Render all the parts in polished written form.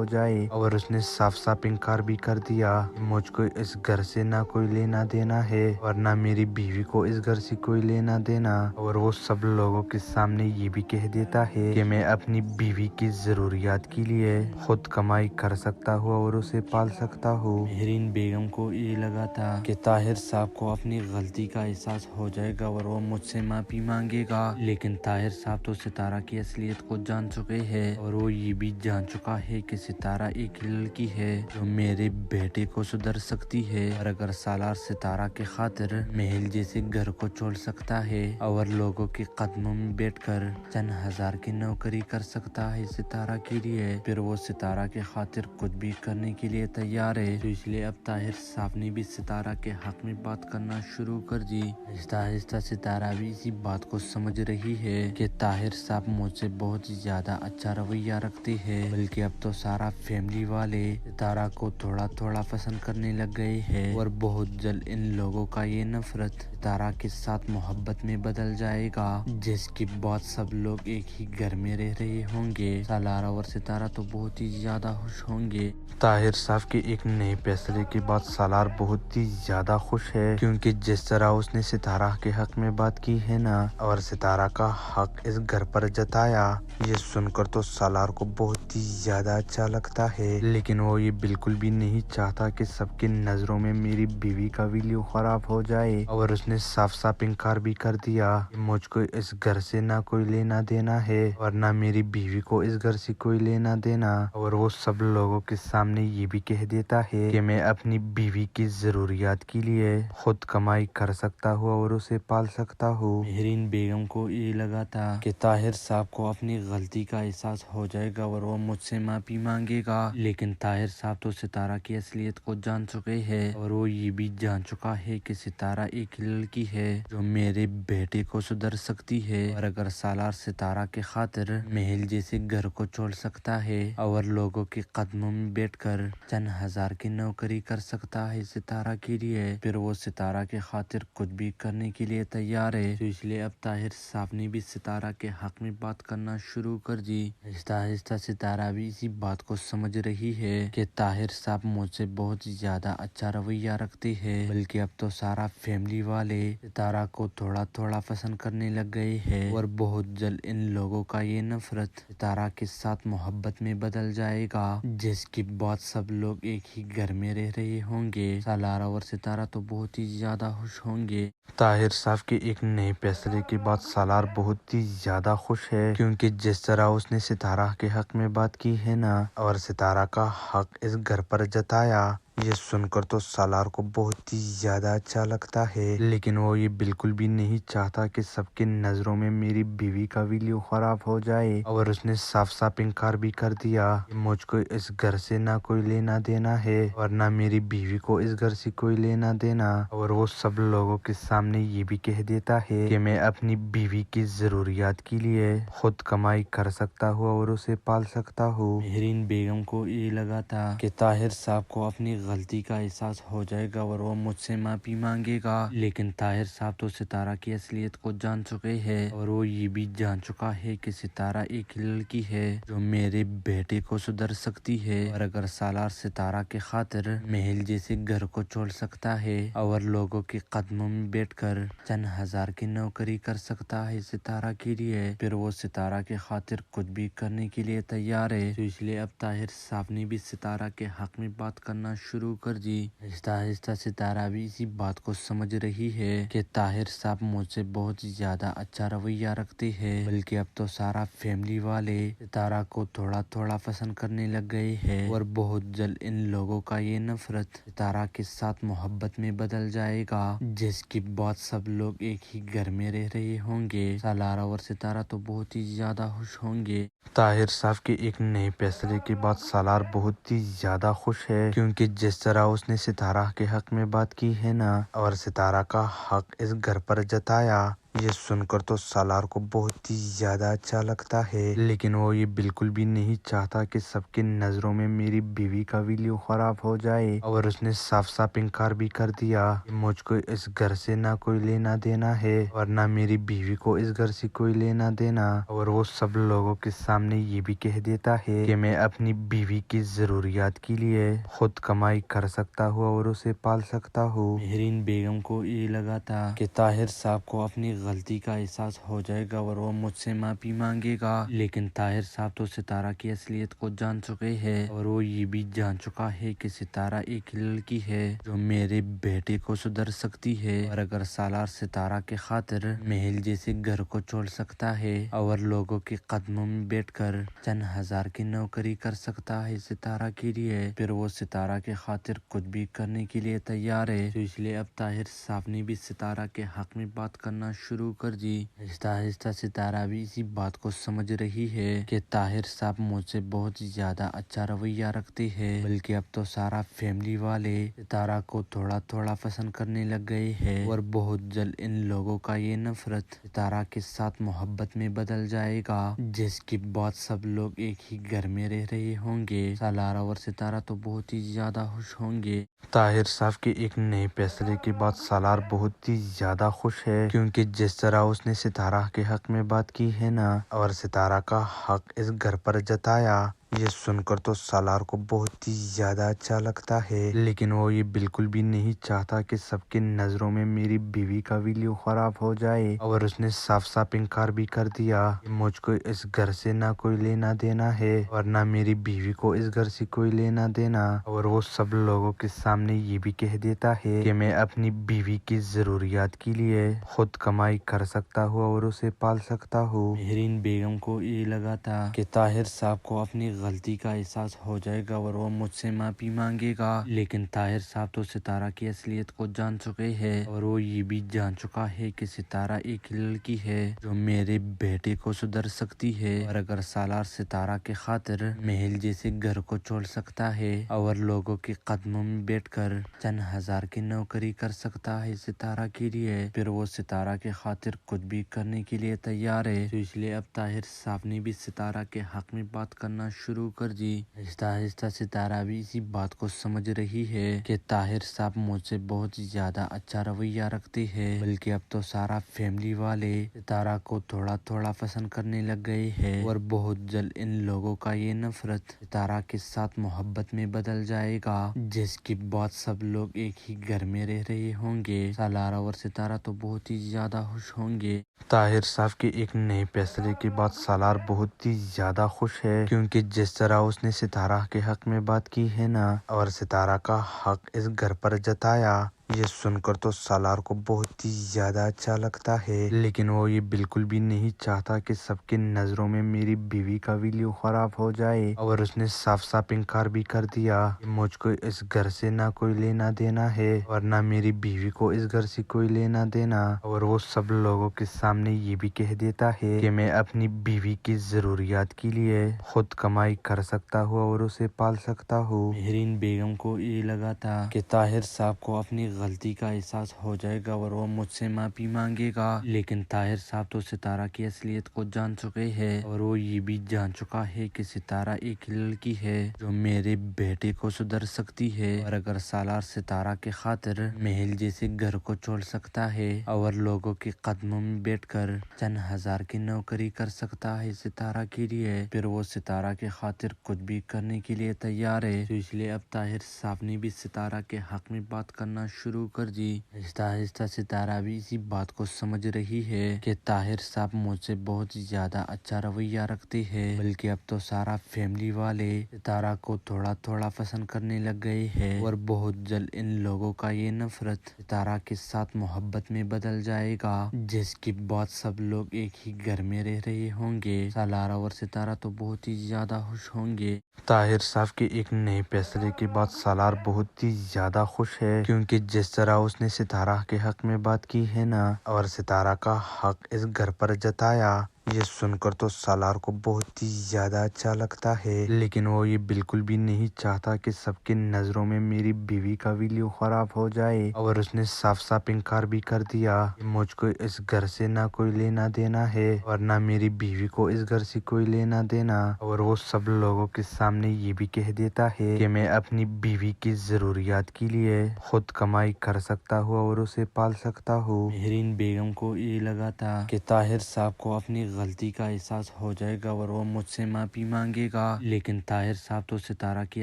ہو جائے، اور اس نے صاف صاف انکار بھی کر دیا مجھ کو اس گھر سے نہ کوئی لینا دینا ہے اور نہ میری بیوی کو اس گھر سے کوئی لینا دینا، اور وہ سب لوگوں کے سامنے یہ بھی کہہ دیتا ہے کہ میں اپنی بیوی کی ضروریات کے لیے خود کمائی کر سکتا ہوں اور اسے پال سکتا ہوں۔ مہرین بیگم کو یہ لگا تھا کہ طاہر صاحب کو اپنی غلطی کا احساس ہو جائے گا اور وہ مجھ سے معافی مانگے گا، لیکن طاہر صاحب تو ستارہ کی اصلیت کو جان چکے ہیں اور وہ یہ بھی جان چکا ہے کہ ستارہ ایک لڑکی ہے جو میرے بیٹے کو سدھر سکتی ہے، اور اگر سالار ستارہ کے خاطر محل جیسے گھر کو چھوڑ سکتا ہے اور لوگوں کے قدموں میں بیٹھ کر چند ہزار کی نوکری کر سکتا ہے ستارہ کے لیے، پھر وہ ستارہ کے خاطر کچھ بھی کرنے کے لیے تیار ہے۔ تو اس لیے اب طاہر صاحب نے بھی ستارہ کے حق میں بات کرنا شروع کر دی۔ آہستہ آہستہ ستارہ بھی اسی بات کو سمجھ رہی ہے کہ طاہر صاحب مجھ سے بہت زیادہ اچھا رویہ رکھتے ہیں، بلکہ اب تو سارا فیملی والے ستارہ کو تھوڑا تھوڑا پسند کرنے لگ گئے ہیں، اور بہت جلد ان لوگوں کا یہ نفرت ستارہ کے ساتھ محبت میں بدل جائے گا، جس کے بعد سب لوگ ایک ہی گھر میں رہ رہے ہوں گے۔ سالار اور ستارہ تو بہت ہی زیادہ خوش ہوں گے۔ طاہر صاحب کے ایک نئے فیصلے کے بعد سالار بہت ہی زیادہ خوش ہے، کیونکہ جس طرح اس نے ستارہ کے حق میں بات کی ہے نا، اور ستارہ کا حق اس گھر پر جتایا، یہ سن کر تو سالار کو بہت ہی زیادہ اچھا لگتا ہے، لیکن وہ یہ بالکل بھی نہیں چاہتا کہ سب کی نظروں میں میری بیوی کا ویلیو خراب ہو جائے، اور اس نے صاف صاف انکار بھی کر دیا کہ مجھ کو اس گھر سے نہ کوئی لینا دینا ہے اور نہ میری بیوی کو اس گھر سے کوئی لینا دینا، اور وہ سب لوگوں کے سامنے یہ بھی کہہ دیتا ہے کہ میں اپنی بیوی کی ضروریات کے لیے خود کمائی کر سکتا ہوں اور اسے پال سکتا ہوں۔ مہرین بیگم کو یہ لگا تھا کہ طاہر صاحب کو اپنی غلطی کا احساس ہو جائے گا اور وہ مجھ سے معافی مانگے گا، لیکن طاہر صاحب تو ستارہ کی اصلیت کو جان چکے ہیں اور وہ یہ بھی جان چکا ہے کہ ستارہ ایک لڑکی ہے جو میرے بیٹے کو سدھر سکتی ہے، اور اگر سالار ستارہ کے خاطر محل جیسے گھر کو چھوڑ سکتا ہے اور لوگوں کے قدموں میں بیٹھ کر چند ہزار کی نوکری کر سکتا ہے ستارہ کے لیے، پھر وہ ستارہ کے خاطر کچھ بھی کرنے کے لیے تیار ہے۔ تو اس لیے اب طاہر صاحب نے بھی ستارہ کے حق میں بات کرنا شروع کر دی۔ آہستہ آہستہ ستارہ بھی اسی بات کو سمجھ رہی ہے کہ طاہر صاحب مجھ سے بہت زیادہ اچھا رویہ رکھتے ہیں، بلکہ اب تو سارا فیملی والے ستارہ کو تھوڑا تھوڑا پسند کرنے لگ گئے ہیں، اور بہت جلد ان لوگوں کا یہ نفرت ستارہ کے ساتھ محبت میں بدل جائے گا، جس کے بعد سب لوگ ایک ہی گھر میں رہ رہے ہوں گے۔ سالار اور ستارہ تو بہت ہی زیادہ خوش ہوں گے۔ طاہر صاحب کے ایک نئے فیصلے کے بعد سالار بہت ہی زیادہ خوش ہے، کیونکہ جس طرح اس نے ستارہ کے حق میں بات کی ہے نا، اور ستارہ کا حق اس گھر پر جتایا، یہ سن کر تو سالار کو بہت ہی زیادہ اچھا لگتا ہے، لیکن وہ یہ بالکل بھی نہیں چاہتا کہ سب کی نظروں میں میری بیوی کا ویلیو خراب ہو جائے، اور اس نے صاف صاف انکار بھی کر دیا کہ مجھ کو اس گھر سے نہ کوئی لینا دینا ہے اور نہ میری بیوی کو اس گھر سے کوئی لینا دینا، اور وہ سب لوگوں کے سامنے یہ بھی کہہ دیتا ہے کہ میں اپنی بیوی کی ضروریات کے لیے خود کمائی کر سکتا ہوں اور اسے پال سکتا ہوں۔ مہرین بیگم کو یہ لگا تھا کہ طاہر صاحب کو اپنی غلطی کا احساس ہو جائے گا اور وہ مجھ سے معافی مانگے گا، لیکن طاہر صاحب تو ستارہ کی اصلیت کو جان چکے ہیں اور وہ یہ بھی جان چکا ہے کہ ستارہ ایک لڑکی ہے جو میرے بیٹے کو سدھر سکتی ہے، اور اگر سالار ستارہ کے خاطر محل جیسے گھر کو چھوڑ سکتا ہے اور لوگوں کے قدموں میں بیٹھ کر چند ہزار کی نوکری کر سکتا ہے ستارہ کے لیے، پھر وہ ستارہ کے خاطر کچھ بھی کرنے کے لیے تیار ہے۔ تو اس لیے اب طاہر صاحب نے بھی ستارہ کے حق میں بات کرنا شروع کر دی۔ آہستہ آہستہ ستارہ بھی اسی بات کو سمجھ رہی ہے کہ طاہر صاحب مجھ سے بہت زیادہ اچھا رویہ رکھتے ہیں، بلکہ اب تو سارا فیملی والے ستارہ کو تھوڑا تھوڑا پسند کرنے لگ گئے ہیں، اور بہت جلد ان لوگوں کا یہ نفرت ستارہ کے ساتھ محبت میں بدل جائے گا، جس کے بعد سب لوگ ایک ہی گھر میں رہ رہے ہوں گے۔ سالار اور ستارہ تو بہت ہی زیادہ خوش ہوں گے۔ طاہر صاحب کے ایک نئے فیصلے کے بعد سالار بہت ہی زیادہ خوش ہے، کیونکہ جس طرح اس نے ستارہ کے حق میں بات کی ہے نا، اور ستارہ کا حق اس گھر پر جتایا، یہ سنکر تو سالار کو بہت ہی زیادہ اچھا لگتا ہے، لیکن وہ یہ بالکل بھی نہیں چاہتا کہ سب کی نظروں میں میری بیوی کا ویڈیو خراب ہو جائے، اور اس نے صاف صاف انکار بھی کر دیا کہ مجھ کو اس گھر سے نہ کوئی لینا دینا ہے اور نہ میری بیوی کو اس گھر سے کوئی لینا دینا، اور وہ سب لوگوں کے سامنے یہ بھی کہہ دیتا ہے کہ میں اپنی بیوی کی ضروریات کے لیے خود کمائی کر سکتا ہوں اور اسے پال سکتا ہوں۔ مہرین بیگم کو یہ لگا تھا کہ طاہر صاحب کو اپنی غلطی کا احساس ہو جائے گا اور وہ مجھ سے معافی مانگے گا، لیکن طاہر صاحب تو ستارہ کی اصلیت کو جان چکے ہیں اور وہ یہ بھی جان چکا ہے کہ ستارہ ایک لڑکی ہے جو میرے بیٹے کو سدھر سکتی ہے، اور اگر سالار ستارہ کے خاطر محل جیسے گھر کو چھوڑ سکتا ہے اور لوگوں کے قدموں میں بیٹھ کر چند ہزار کی نوکری کر سکتا ہے ستارہ کے لیے، پھر وہ ستارہ کے خاطر کچھ بھی کرنے کے لیے تیار ہے۔ تو اس لیے اب طاہر صاحب نے بھی ستارہ کے حق میں بات کرنا شروع کر دی۔ آہستہ آہستہ ستارہ بھی اسی بات کو سمجھ رہی ہے کہ طاہر صاحب مجھ سے بہت زیادہ اچھا رویہ رکھتے ہیں، بلکہ اب تو سارا فیملی والے ستارہ کو تھوڑا تھوڑا پسند کرنے لگ گئے ہیں، اور بہت جلد ان لوگوں کا یہ نفرت ستارہ کے ساتھ محبت میں بدل جائے گا، جس کے بعد سب لوگ ایک ہی گھر میں رہ رہے ہوں گے۔ سالار اور ستارہ تو بہت ہی زیادہ خوش ہوں گے۔ طاہر صاحب کے ایک نئے فیصلے کے بعد سالار بہت ہی زیادہ خوش ہے، کیونکہ جس طرح اس نے ستارہ کے حق میں بات کی ہے نا، اور ستارہ کا حق اس گھر پر جتایا، یہ سن کر تو سالار کو بہت ہی زیادہ اچھا لگتا ہے، لیکن وہ یہ بالکل بھی نہیں چاہتا کہ سب کی نظروں میں میری بیوی کا ویڈیو خراب ہو جائے، اور اس نے صاف صاف انکار بھی کر دیا کہ مجھ کو اس گھر سے نہ کوئی لینا دینا ہے اور نہ میری بیوی کو اس گھر سے کوئی لینا دینا، اور وہ سب لوگوں کے سامنے یہ بھی کہہ دیتا ہے کہ میں اپنی بیوی کی ضروریات کے لیے خود کمائی کر سکتا ہوں اور اسے پال سکتا ہوں۔ مہرین بیگم کو یہ لگا تھا کہ طاہر صاحب کو اپنی غلطی کا احساس ہو جائے گا اور وہ مجھ سے معافی مانگے گا، لیکن طاہر صاحب تو ستارہ کی اصلیت کو جان چکے ہیں اور وہ یہ بھی جان چکا ہے کہ ستارہ ایک لڑکی ہے جو میرے بیٹے کو سدھر سکتی ہے، اور اگر سالار ستارہ کے خاطر محل جیسے گھر کو چھوڑ سکتا ہے اور لوگوں کے قدموں میں بیٹھ کر چند ہزار کی نوکری کر سکتا ہے ستارہ کے لیے، پھر وہ ستارہ کے خاطر کچھ بھی کرنے کے لیے تیار ہے۔ تو اس لیے اب طاہر صاحب نے بھی ستارہ کے حق میں بات کرنا شروع کر دی۔ آہستہ آہستہ ستارہ بھی اسی بات کو سمجھ رہی ہے کہ طاہر صاحب مجھ سے بہت زیادہ اچھا رویہ رکھتے ہیں، بلکہ اب تو سارا فیملی والے ستارہ کو تھوڑا تھوڑا پسند کرنے لگ گئے ہیں، اور بہت جلد ان لوگوں کا یہ نفرت ستارہ کے ساتھ محبت میں بدل جائے گا، جس کے بعد سب لوگ ایک ہی گھر میں رہ رہے ہوں گے۔ سالار اور ستارہ تو بہت ہی زیادہ خوش ہوں گے۔ طاہر صاحب کے ایک نئے فیصلے کے بعد سالار بہت ہی زیادہ خوش ہے، کیونکہ جس طرح اس نے ستارہ کے حق میں بات کی ہے نا، اور ستارہ کا حق اس گھر پر جتایا، یہ سن کر تو سالار کو بہت ہی زیادہ اچھا لگتا ہے، لیکن وہ یہ بالکل بھی نہیں چاہتا کہ سب کی نظروں میں میری بیوی کا ویڈیو خراب ہو جائے، اور اس نے صاف صاف انکار بھی کر دیا کہ مجھ کو اس گھر سے نہ کوئی لینا دینا ہے اور نہ میری بیوی کو اس گھر سے کوئی لینا دینا، اور وہ سب لوگوں کے سامنے یہ بھی کہہ دیتا ہے کہ میں اپنی بیوی کی ضروریات کے لیے خود کمائی کر سکتا ہوں اور اسے پال سکتا ہوں۔ مہرین بیگم کو یہ لگا تھا کہ طاہر صاحب کو اپنی غلطی کا احساس ہو جائے گا اور وہ مجھ سے معافی مانگے گا، لیکن طاہر صاحب تو ستارہ کی اصلیت کو جان چکے ہیں اور وہ یہ بھی جان چکا ہے کہ ستارہ ایک لڑکی ہے جو میرے بیٹے کو سدھر سکتی ہے، اور اگر سالار ستارہ کے خاطر محل جیسے گھر کو چھوڑ سکتا ہے اور لوگوں کے قدموں میں بیٹھ کر چند ہزار کی نوکری کر سکتا ہے ستارہ کے لیے، پھر وہ ستارہ کے خاطر کچھ بھی کرنے کے لیے تیار ہے۔ تو اس لیے اب طاہر صاحب نے بھی ستارہ کے حق میں بات کرنا شروع کر دی۔ آہستہ آہستہ ستارہ بھی اسی بات کو سمجھ رہی ہے کہ طاہر صاحب مجھ سے بہت زیادہ اچھا رویہ رکھتے ہیں، بلکہ اب تو سارا فیملی والے ستارہ کو تھوڑا تھوڑا پسند کرنے لگ گئے ہیں، اور بہت جلد ان لوگوں کا یہ نفرت ستارہ کے ساتھ محبت میں بدل جائے گا، جس کے بعد سب لوگ ایک ہی گھر میں رہ رہے ہوں گے۔ سالار اور ستارہ تو بہت ہی زیادہ خوش ہوں گے۔ طاہر صاحب کے ایک نئے فیصلے کے بعد سالار بہت ہی زیادہ خوش ہے، کیونکہ جس طرح اس نے ستارہ کے حق میں بات کی ہے نا، اور ستارہ کا حق اس گھر پر جتایا، یہ سن کر تو سالار کو بہت ہی زیادہ اچھا لگتا ہے، لیکن وہ یہ بالکل بھی نہیں چاہتا کہ سب کی نظروں میں میری بیوی کا ویڈیو خراب ہو جائے، اور اس نے صاف صاف انکار بھی کر دیا کہ مجھ کو اس گھر سے نہ کوئی لینا دینا ہے اور نہ میری بیوی کو اس گھر سے کوئی لینا دینا، اور وہ سب لوگوں کے سامنے یہ بھی کہہ دیتا ہے کہ میں اپنی بیوی کی ضروریات کے لیے خود کمائی کر سکتا ہوں اور اسے پال سکتا ہوں۔ مہرین بیگم کو یہ لگا تھا کہ طاہر صاحب کو اپنی غلطی کا احساس ہو جائے گا اور وہ مجھ سے معافی مانگے گا، لیکن طاہر صاحب تو ستارہ کی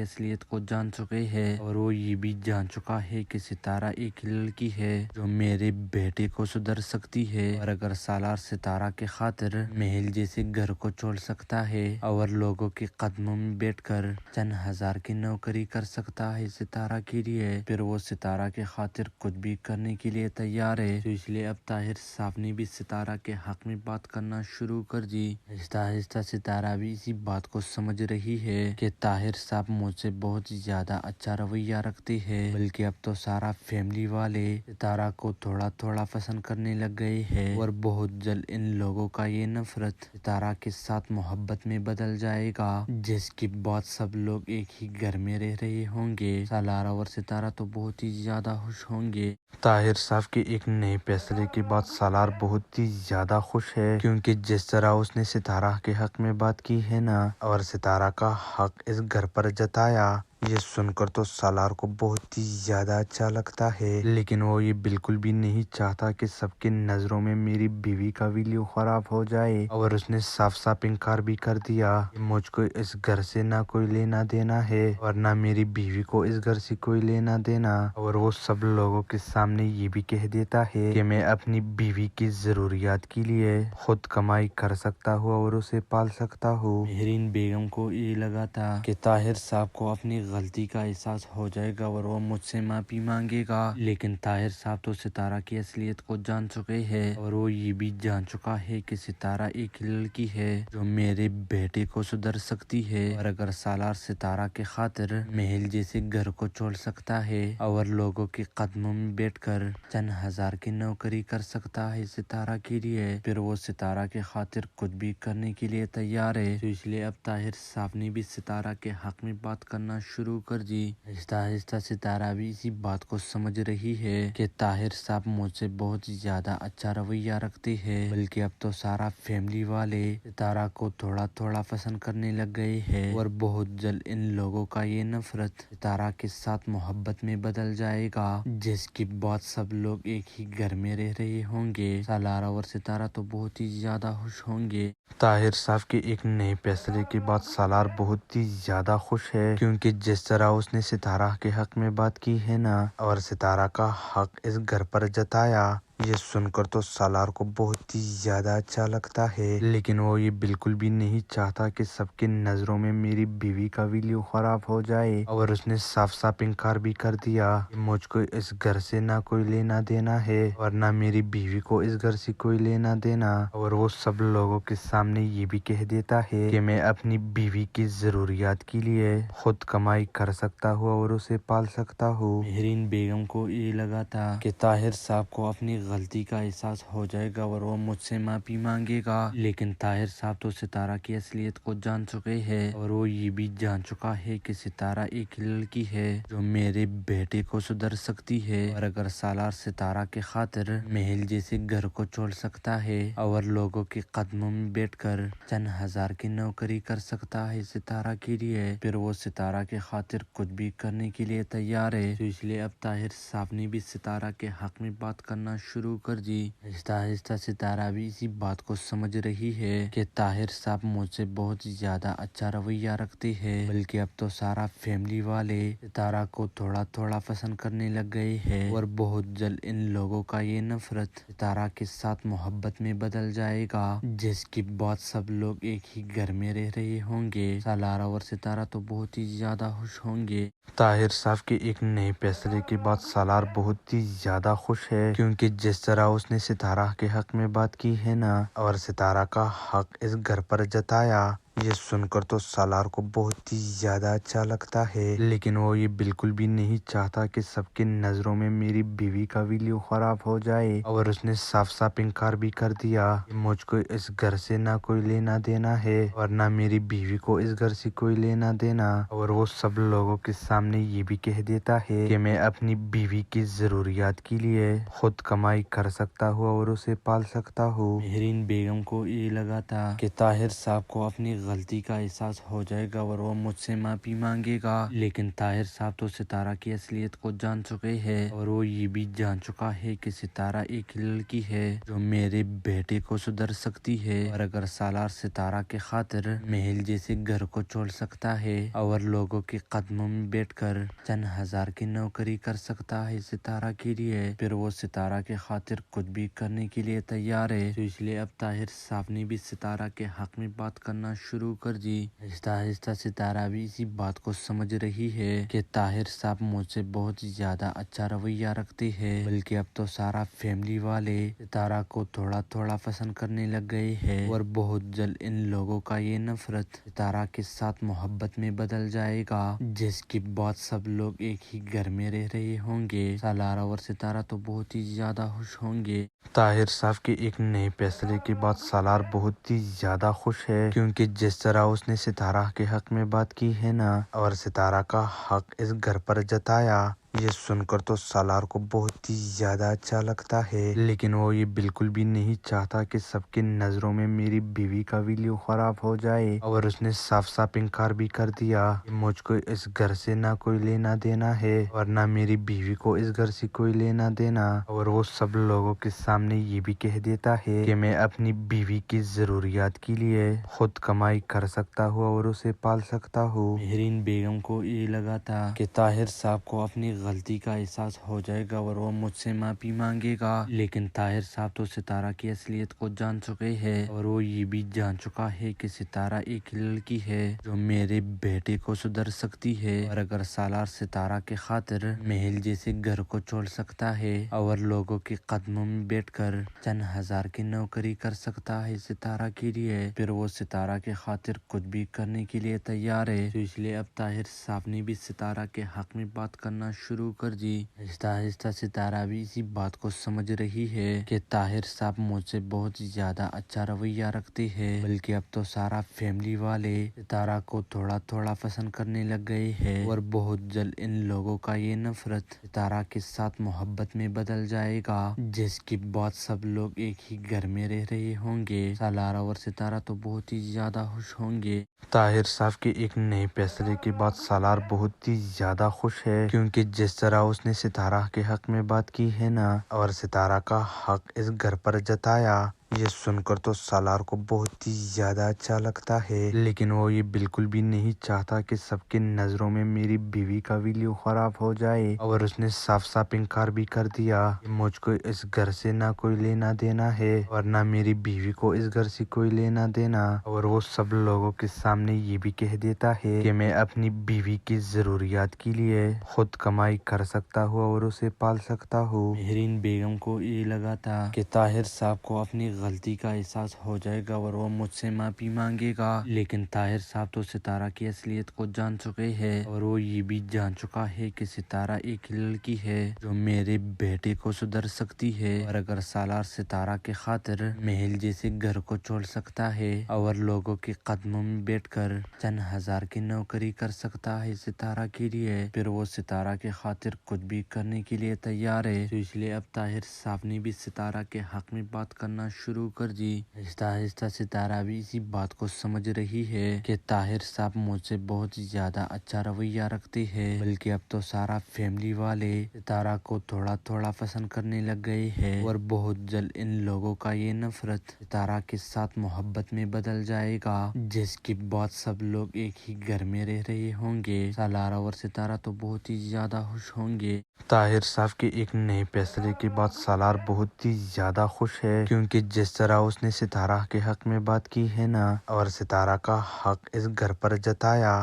اصلیت کو جان چکے ہیں اور وہ یہ بھی جان چکا ہے کہ ستارہ ایک لڑکی ہے جو میرے بیٹے کو سدھر سکتی ہے، اور اگر سالار ستارہ کے خاطر محل جیسے گھر کو چھوڑ سکتا ہے اور لوگوں کے قدموں میں بیٹھ کر چند ہزار کی نوکری کر سکتا ہے ستارہ کے لیے، پھر وہ ستارہ کے خاطر کچھ بھی کرنے کے لیے تیار ہے۔ تو اس لیے اب طاہر صاحب نے بھی ستارہ کے حق میں بات کرنا شروع کر دی۔ آہستہ آہستہ ستارہ بھی اسی بات کو سمجھ رہی ہے کہ طاہر صاحب مجھ سے بہت زیادہ اچھا رویہ رکھتے ہیں، بلکہ اب تو سارا فیملی والے ستارہ کو تھوڑا تھوڑا پسند کرنے لگ گئے ہیں، اور بہت جلد ان لوگوں کا یہ نفرت ستارہ کے ساتھ محبت میں بدل جائے گا، جس کے بعد سب لوگ ایک ہی گھر میں رہ رہے ہوں گے۔ سالار اور ستارہ تو بہت ہی زیادہ خوش ہوں گے۔ طاہر صاحب کے ایک نئے فیصلے کے بعد سالار بہت ہی زیادہ خوش ہے، کیونکہ جس طرح اس نے ستارہ کے حق میں بات کی ہے نا، اور ستارہ کا حق اس گھر پر جتایا، یہ سن کر تو سالار کو بہت ہی زیادہ اچھا لگتا ہے، لیکن وہ یہ بالکل بھی نہیں چاہتا کہ سب کی نظروں میں میری بیوی کا ویڈیو خراب ہو جائے، اور اس نے صاف صاف انکار بھی کر دیا کہ مجھ کو اس گھر سے نہ کوئی لینا دینا ہے اور نہ میری بیوی کو اس گھر سے کوئی لینا دینا، اور وہ سب لوگوں کے سامنے یہ بھی کہہ دیتا ہے کہ میں اپنی بیوی کی ضروریات کے لیے خود کمائی کر سکتا ہوں اور اسے پال سکتا ہوں۔ مہرین بیگم کو یہ لگا تھا کہ طاہر صاحب کو اپنی غلطی کا احساس ہو جائے گا اور وہ مجھ سے معافی مانگے گا، لیکن طاہر صاحب تو ستارہ کی اصلیت کو جان چکے ہیں اور وہ یہ بھی جان چکا ہے کہ ستارہ ایک لڑکی ہے جو میرے بیٹے کو سدھر سکتی ہے، اور اگر سالار ستارہ کے خاطر محل جیسے گھر کو چھوڑ سکتا ہے اور لوگوں کے قدموں میں بیٹھ کر چند ہزار کی نوکری کر سکتا ہے ستارہ کے لیے، پھر وہ ستارہ کے خاطر کچھ بھی کرنے کے لیے تیار ہے۔ تو اس لیے اب طاہر صاحب نے بھی ستارہ کے حق میں بات کرنا شروع کر دی۔ آہستہ آہستہ ستارہ بھی اسی بات کو سمجھ رہی ہے کہ طاہر صاحب مجھ سے بہت زیادہ اچھا رویہ رکھتے ہیں، بلکہ اب تو سارا فیملی والے ستارہ کو تھوڑا تھوڑا پسند کرنے لگ گئے ہیں، اور بہت جلد ان لوگوں کا یہ نفرت ستارہ کے ساتھ محبت میں بدل جائے گا، جس کے بعد سب لوگ ایک ہی گھر میں رہ رہے ہوں گے۔ سالار اور ستارہ تو بہت ہی زیادہ خوش ہوں گے۔ طاہر صاحب کے ایک نئے فیصلے کے بعد سالار بہت ہی زیادہ خوش ہے، کیونکہ جس طرح اس نے ستارہ کے حق میں بات کی ہے نا، اور ستارہ کا حق اس گھر پر جتایا، یہ سن کر تو سالار کو بہت ہی زیادہ اچھا لگتا ہے، لیکن وہ یہ بالکل بھی نہیں چاہتا کہ سب کی نظروں میں میری بیوی کا ویڈیو خراب ہو جائے، اور اس نے صاف صاف انکار بھی کر دیا کہ مجھ کو اس گھر سے نہ کوئی لینا دینا ہے اور نہ میری بیوی کو اس گھر سے کوئی لینا دینا، اور وہ سب لوگوں کے سامنے یہ بھی کہہ دیتا ہے کہ میں اپنی بیوی کی ضروریات کے لیے خود کمائی کر سکتا ہوں اور اسے پال سکتا ہوں۔ مہرین بیگم کو یہ لگا تھا کہ طاہر صاحب کو اپنی غلطی کا احساس ہو جائے گا اور وہ مجھ سے معافی مانگے گا، لیکن طاہر صاحب تو ستارہ کی اصلیت کو جان چکے ہیں اور وہ یہ بھی جان چکا ہے کہ ستارہ ایک لڑکی ہے جو میرے بیٹے کو سدھر سکتی ہے، اور اگر سالار ستارہ کے خاطر محل جیسے گھر کو چھوڑ سکتا ہے اور لوگوں کے قدموں میں بیٹھ کر چند ہزار کی نوکری کر سکتا ہے ستارہ کے لیے، پھر وہ ستارہ کے خاطر کچھ بھی کرنے کے لیے تیار ہے۔ تو اس لیے اب طاہر صاحب نے بھی ستارہ کے حق میں بات کرنا شروع کر دی۔ آہستہ آہستہ ستارہ بھی اسی بات کو سمجھ رہی ہے کہ طاہر صاحب مجھ سے بہت زیادہ اچھا رویہ رکھتے ہیں، بلکہ اب تو سارا فیملی والے ستارہ کو تھوڑا تھوڑا پسند کرنے لگ گئے ہیں، اور بہت جلد ان لوگوں کا یہ نفرت ستارہ کے ساتھ محبت میں بدل جائے گا، جس کے بعد سب لوگ ایک ہی گھر میں رہ رہے ہوں گے۔ سالار اور ستارہ تو بہت ہی زیادہ خوش ہوں گے۔ طاہر صاحب کے ایک نئے فیصلے کے بعد سالار بہت ہی زیادہ خوش ہے، کیونکہ جس طرح اس نے ستارہ کے حق میں بات کی ہے نا، اور ستارہ کا حق اس گھر پر جتایا، یہ سن کر تو سالار کو بہت ہی زیادہ اچھا لگتا ہے، لیکن وہ یہ بالکل بھی نہیں چاہتا کہ سب کی نظروں میں میری بیوی کا ویلیو خراب ہو جائے، اور اس نے صاف صاف انکار بھی کر دیا کہ مجھ کو اس گھر سے نہ کوئی لینا دینا ہے اور نہ میری بیوی کو اس گھر سے کوئی لینا دینا، اور وہ سب لوگوں کے سامنے یہ بھی کہہ دیتا ہے کہ میں اپنی بیوی کی ضروریات کے لیے خود کمائی کر سکتا ہوں اور اسے پال سکتا ہوں۔ مہرین بیگم کو یہ لگا تھا کہ طاہر صاحب کو اپنی غلطی کا احساس ہو جائے گا اور وہ مجھ سے معافی مانگے گا، لیکن طاہر صاحب تو ستارہ کی اصلیت کو جان چکے ہیں اور وہ یہ بھی جان چکا ہے کہ ستارہ ایک لڑکی ہے جو میرے بیٹے کو سدھر سکتی ہے، اور اگر سالار ستارہ کے خاطر محل جیسے گھر کو چھوڑ سکتا ہے اور لوگوں کے قدموں میں بیٹھ کر چند ہزار کی نوکری کر سکتا ہے ستارہ کے لیے، پھر وہ ستارہ کے خاطر کچھ بھی کرنے کے لیے تیار ہے۔ تو اس لیے اب طاہر صاحب نے بھی ستارہ کے حق میں بات کرنا شروع کر دی۔ آہستہ آہستہ ستارہ بھی اسی بات کو سمجھ رہی ہے کہ طاہر صاحب مجھ سے بہت زیادہ اچھا رویہ رکھتے ہیں، بلکہ اب تو سارا فیملی والے ستارہ کو تھوڑا تھوڑا پسند کرنے لگ گئے ہیں، اور بہت جلد ان لوگوں کا یہ نفرت ستارہ کے ساتھ محبت میں بدل جائے گا، جس کے بعد سب لوگ ایک ہی گھر میں رہ رہے ہوں گے۔ سالار اور ستارہ تو بہت ہی زیادہ خوش ہوں گے۔ طاہر صاحب کے ایک نئے فیصلے کے بعد سالار بہت ہی زیادہ خوش ہے، کیونکہ جس طرح اس نے ستارہ کے حق میں بات کی ہے نا، اور ستارہ کا حق اس گھر پر جتایا، یہ سن کر تو سالار کو بہت ہی زیادہ اچھا لگتا ہے، لیکن وہ یہ بالکل بھی نہیں چاہتا کہ سب کی نظروں میں میری بیوی کا ویلیو خراب ہو جائے، اور اس نے صاف صاف انکار بھی کر دیا کہ مجھ کو اس گھر سے نہ کوئی لینا دینا ہے اور نہ میری بیوی کو اس گھر سے کوئی لینا دینا، اور وہ سب لوگوں کے سامنے یہ بھی کہہ دیتا ہے کہ میں اپنی بیوی کی ضروریات کے لیے خود کمائی کر سکتا ہوں اور اسے پال سکتا ہوں۔ مہرین بیگم کو یہ لگا تھا کہ طاہر صاحب کو اپنی غلطی کا احساس ہو جائے گا اور وہ مجھ سے معافی مانگے گا، لیکن طاہر صاحب تو ستارہ کی اصلیت کو جان چکے ہیں اور وہ یہ بھی جان چکا ہے کہ ستارہ ایک لڑکی ہے جو میرے بیٹے کو سدھر سکتی ہے، اور اگر سالار ستارہ کے خاطر محل جیسے گھر کو چھوڑ سکتا ہے اور لوگوں کے قدموں میں بیٹھ کر چند ہزار کی نوکری کر سکتا ہے ستارہ کے لیے، پھر وہ ستارہ کے خاطر کچھ بھی کرنے کے لیے تیار ہے۔ تو اس لیے اب طاہر صاحب نے بھی ستارہ کے حق میں بات کرنا شروع کر دی۔ آہستہ آہستہ ستارہ بھی اسی بات کو سمجھ رہی ہے کہ طاہر صاحب مجھ سے بہت زیادہ اچھا رویہ رکھتے ہیں، بلکہ اب تو سارا فیملی والے ستارہ کو تھوڑا تھوڑا پسند کرنے لگ گئے ہیں، اور بہت جلد ان لوگوں کا یہ نفرت ستارہ کے ساتھ محبت میں بدل جائے گا، جس کے بعد سب لوگ ایک ہی گھر میں رہ رہے ہوں گے۔ سالار اور ستارہ تو بہت ہی زیادہ خوش ہوں گے۔ طاہر صاحب کے ایک نئے فیصلے کے بعد سالار بہت ہی زیادہ خوش ہے، کیونکہ جس طرح اس نے ستارہ کے حق میں بات کی ہے نا، اور ستارہ کا حق اس گھر پر جتایا، یہ سن کر تو سالار کو بہت ہی زیادہ اچھا لگتا ہے، لیکن وہ یہ بالکل بھی نہیں چاہتا کہ سب کی نظروں میں میری بیوی کا ویلیو خراب ہو جائے، اور اس نے صاف صاف انکار بھی کر دیا کہ مجھ کو اس گھر سے نہ کوئی لینا دینا ہے اور نہ میری بیوی کو اس گھر سے کوئی لینا دینا، اور وہ سب لوگوں کے سامنے یہ بھی کہہ دیتا ہے کہ میں اپنی بیوی کی ضروریات کے لیے خود کمائی کر سکتا ہوں اور اسے پال سکتا ہوں۔ مہرین بیگم کو یہ لگا تھا کہ طاہر صاحب کو اپنی غلطی کا احساس ہو جائے گا اور وہ مجھ سے معافی مانگے گا، لیکن طاہر صاحب تو ستارہ کی اصلیت کو جان چکے ہیں اور وہ یہ بھی جان چکا ہے کہ ستارہ ایک لڑکی ہے جو میرے بیٹے کو سدھر سکتی ہے، اور اگر سالار ستارہ کے خاطر محل جیسے گھر کو چھوڑ سکتا ہے اور لوگوں کے قدموں میں بیٹھ کر چند ہزار کی نوکری کر سکتا ہے ستارہ کے لیے، پھر وہ ستارہ کے خاطر کچھ بھی کرنے کے لیے تیار ہے۔ تو اس لیے اب طاہر صاحب نے بھی ستارہ کے حق میں بات کرنا شروع کر دی۔ آہستہ آہستہ ستارہ بھی اسی بات کو سمجھ رہی ہے کہ طاہر صاحب مجھ سے بہت زیادہ اچھا رویہ رکھتے ہیں، بلکہ اب تو سارا فیملی والے ستارہ کو تھوڑا تھوڑا پسند کرنے لگ گئے ہیں، اور بہت جلد ان لوگوں کا یہ نفرت ستارہ کے ساتھ محبت میں بدل جائے گا، جس کے بعد سب لوگ ایک ہی گھر میں رہ رہے ہوں گے۔ سالار اور ستارہ تو بہت ہی زیادہ خوش ہوں گے۔ طاہر صاحب کے ایک نئے فیصلے کے بعد سالار بہت ہی زیادہ خوش ہے، کیونکہ جس طرح اس نے ستارہ کے حق میں بات کی ہے نا، اور ستارہ کا حق اس گھر پر جتایا،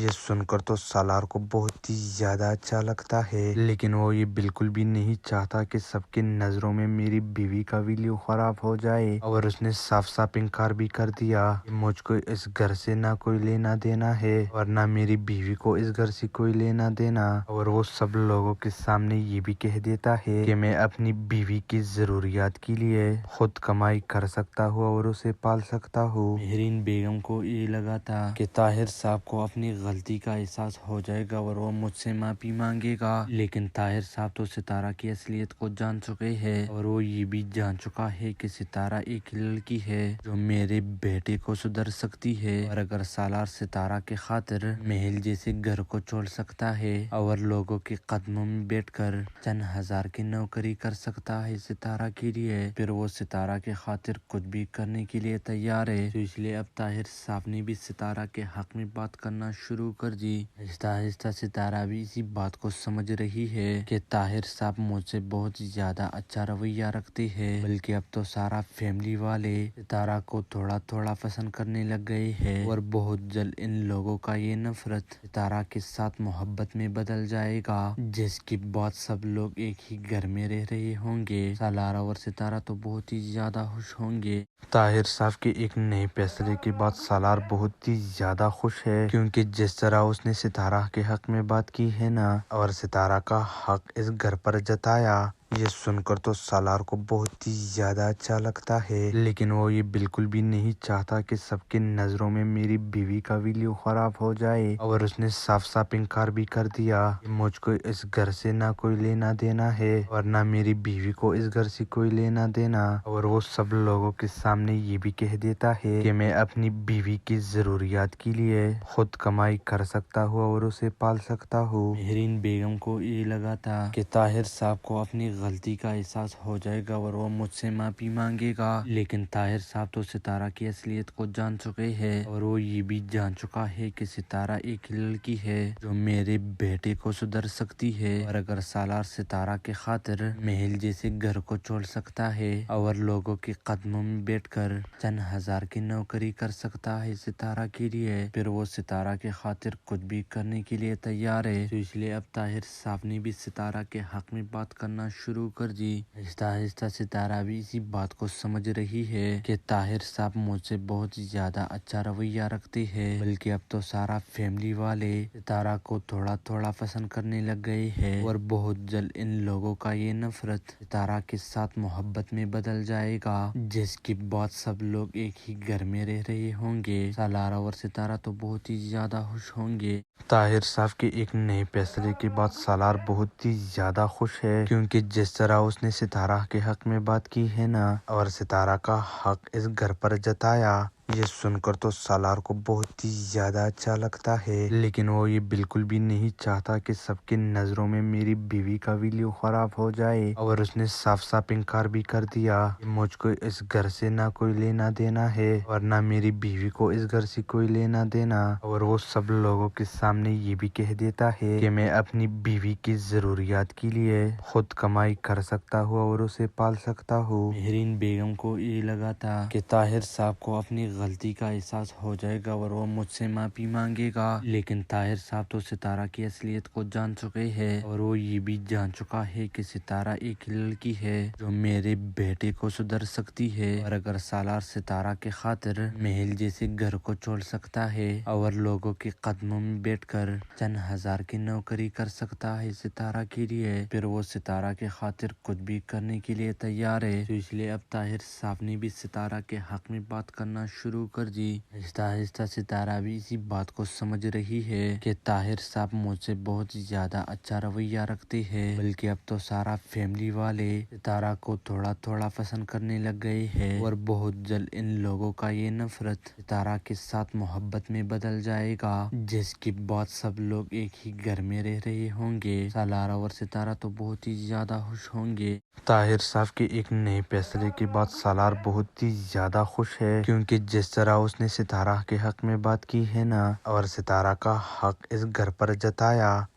یہ سن کر تو سالار کو بہت ہی زیادہ اچھا لگتا ہے، لیکن وہ یہ بالکل بھی نہیں چاہتا کہ سب کی نظروں میں میری بیوی کا ویلیو خراب ہو جائے، اور اس نے صاف صاف انکار بھی کر دیا کہ مجھ کو اس گھر سے نہ کوئی لینا دینا ہے اور نہ میری بیوی کو اس گھر سے کوئی لینا دینا، اور وہ سب لوگوں کے سامنے یہ بھی کہہ دیتا ہے کہ میں اپنی بیوی کی ضروریات کے لیے خود کمائی کر سکتا ہوں اور اسے پال سکتا ہوں۔ مہرین بیگم کو یہ لگا تھا کہ طاہر صاحب کو اپنی غلطی کا احساس ہو جائے گا اور وہ مجھ سے معافی مانگے گا، لیکن طاہر صاحب تو ستارہ کی اصلیت کو جان چکے ہیں اور وہ یہ بھی جان چکا ہے کہ ستارہ ایک لڑکی ہے جو میرے بیٹے کو سدھر سکتی ہے، اور اگر سالار ستارہ کے خاطر محل جیسے گھر کو چھوڑ سکتا ہے اور لوگوں کے قدموں میں بیٹھ کر چند ہزار کی نوکری کر سکتا ہے ستارہ کے لیے، پھر وہ ستارہ کے خاطر کچھ بھی کرنے کے لیے تیار ہے۔ تو اس لیے اب طاہر صاحب نے بھی ستارہ کے حق میں بات کرنا شروع کر دی۔ آہستہ آہستہ ستارہ بھی اسی بات کو سمجھ رہی ہے کہ طاہر صاحب مجھ سے بہت زیادہ اچھا رویہ رکھتے ہیں، بلکہ اب تو سارا فیملی والے ستارہ کو تھوڑا تھوڑا پسند کرنے لگ گئے ہیں، اور بہت جلد ان لوگوں کا یہ نفرت ستارہ کے ساتھ محبت میں بدل جائے گا، جس کے بعد سب لوگ ایک ہی گھر میں رہ رہے ہوں گے۔ سالار اور ستارہ تو بہت ہی زیادہ خوش ہوں گے۔ طاہر صاحب کے ایک نئے فیصلے کے بعد سالار بہت ہی زیادہ خوش ہے، کیونکہ جس طرح اس نے ستارہ کے حق میں بات کی ہے نا، اور ستارہ کا حق اس گھر پر جتایا، یہ سن کر تو سالار کو بہت ہی زیادہ اچھا لگتا ہے، لیکن وہ یہ بالکل بھی نہیں چاہتا کہ سب کی نظروں میں میری بیوی کا ویلیو خراب ہو جائے، اور اس نے صاف صاف انکار بھی کر دیا کہ مجھ کو اس گھر سے نہ کوئی لینا دینا ہے اور نہ میری بیوی کو اس گھر سے کوئی لینا دینا، اور وہ سب لوگوں کے سامنے یہ بھی کہہ دیتا ہے کہ میں اپنی بیوی کی ضروریات کے لیے خود کمائی کر سکتا ہوں اور اسے پال سکتا ہوں۔ مہرین بیگم کو یہ لگا تھا کہ طاہر صاحب کو اپنی غلطی کا احساس ہو جائے گا اور وہ مجھ سے معافی مانگے گا، لیکن طاہر صاحب تو ستارہ کی اصلیت کو جان چکے ہیں اور وہ یہ بھی جان چکا ہے کہ ستارہ ایک لڑکی ہے جو میرے بیٹے کو سدھر سکتی ہے، اور اگر سالار ستارہ کے خاطر محل جیسے گھر کو چھوڑ سکتا ہے اور لوگوں کے قدموں میں بیٹھ کر چند ہزار کی نوکری کر سکتا ہے ستارہ کے لیے، پھر وہ ستارہ کے خاطر کچھ بھی کرنے کے لیے تیار ہے۔ تو اس لیے اب طاہر صاحب نے بھی ستارہ کے حق میں بات کرنا شروع کر دی۔ آہستہ آہستہ ستارہ بھی اسی بات کو سمجھ رہی ہے کہ طاہر صاحب مجھ سے بہت زیادہ اچھا رویہ رکھتے ہیں، بلکہ اب تو سارا فیملی والے ستارہ کو تھوڑا تھوڑا پسند کرنے لگ گئے ہیں، اور بہت جلد ان لوگوں کا یہ نفرت ستارہ کے ساتھ محبت میں بدل جائے گا، جس کے بعد سب لوگ ایک ہی گھر میں رہ رہے ہوں گے۔ سالار اور ستارہ تو بہت ہی زیادہ خوش ہوں گے۔ طاہر صاحب کے ایک نئے فیصلے کے بعد سالار بہت ہی زیادہ خوش ہے، کیونکہ جس طرح اس نے ستارہ کے حق میں بات کی ہے نا، اور ستارہ کا حق اس گھر پر جتایا، یہ سن کر تو سالار کو بہت ہی زیادہ اچھا لگتا ہے، لیکن وہ یہ بالکل بھی نہیں چاہتا کہ سب کی نظروں میں میری بیوی کا ویلیو خراب ہو جائے، اور اس نے صاف صاف انکار بھی کر دیا کہ مجھ کو اس گھر سے نہ کوئی لینا دینا ہے اور نہ میری بیوی کو اس گھر سے کوئی لینا دینا، اور وہ سب لوگوں کے سامنے یہ بھی کہہ دیتا ہے کہ میں اپنی بیوی کی ضروریات کے لیے خود کمائی کر سکتا ہوں اور اسے پال سکتا ہوں۔ مہرین بیگم کو یہ لگا تھا کہ طاہر صاحب کو اپنی غلطی کا احساس ہو جائے گا اور وہ مجھ سے معافی مانگے گا، لیکن طاہر صاحب تو ستارہ کی اصلیت کو جان چکے ہیں اور وہ یہ بھی جان چکا ہے کہ ستارہ ایک لڑکی ہے جو میرے بیٹے کو سدھر سکتی ہے، اور اگر سالار ستارہ کے خاطر محل جیسے گھر کو چھوڑ سکتا ہے اور لوگوں کے قدموں میں بیٹھ کر چند ہزار کی نوکری کر سکتا ہے ستارہ کے لیے، پھر وہ ستارہ کے خاطر کچھ بھی کرنے کے لیے تیار ہے۔ تو اس لیے اب طاہر صاحب نے بھی ستارہ کے حق میں بات کرنا شروع کر دی۔ آہستہ آہستہ ستارہ بھی اسی بات کو سمجھ رہی ہے کہ طاہر صاحب مجھ سے بہت زیادہ اچھا رویہ رکھتے ہیں، بلکہ اب تو سارا فیملی والے ستارہ کو تھوڑا تھوڑا پسند کرنے لگ گئے ہیں، اور بہت جلد ان لوگوں کا یہ نفرت ستارہ کے ساتھ محبت میں بدل جائے گا، جس کے بعد سب لوگ ایک ہی گھر میں رہ رہے ہوں گے۔ سالار اور ستارہ تو بہت ہی زیادہ خوش ہوں گے۔ طاہر صاحب کے ایک نئے فیصلے کے بعد سالار بہت ہی زیادہ خوش ہے، کیونکہ جس طرح اس نے ستارہ کے حق میں بات کی ہے نا، اور ستارہ کا حق اس گھر پر جتایا،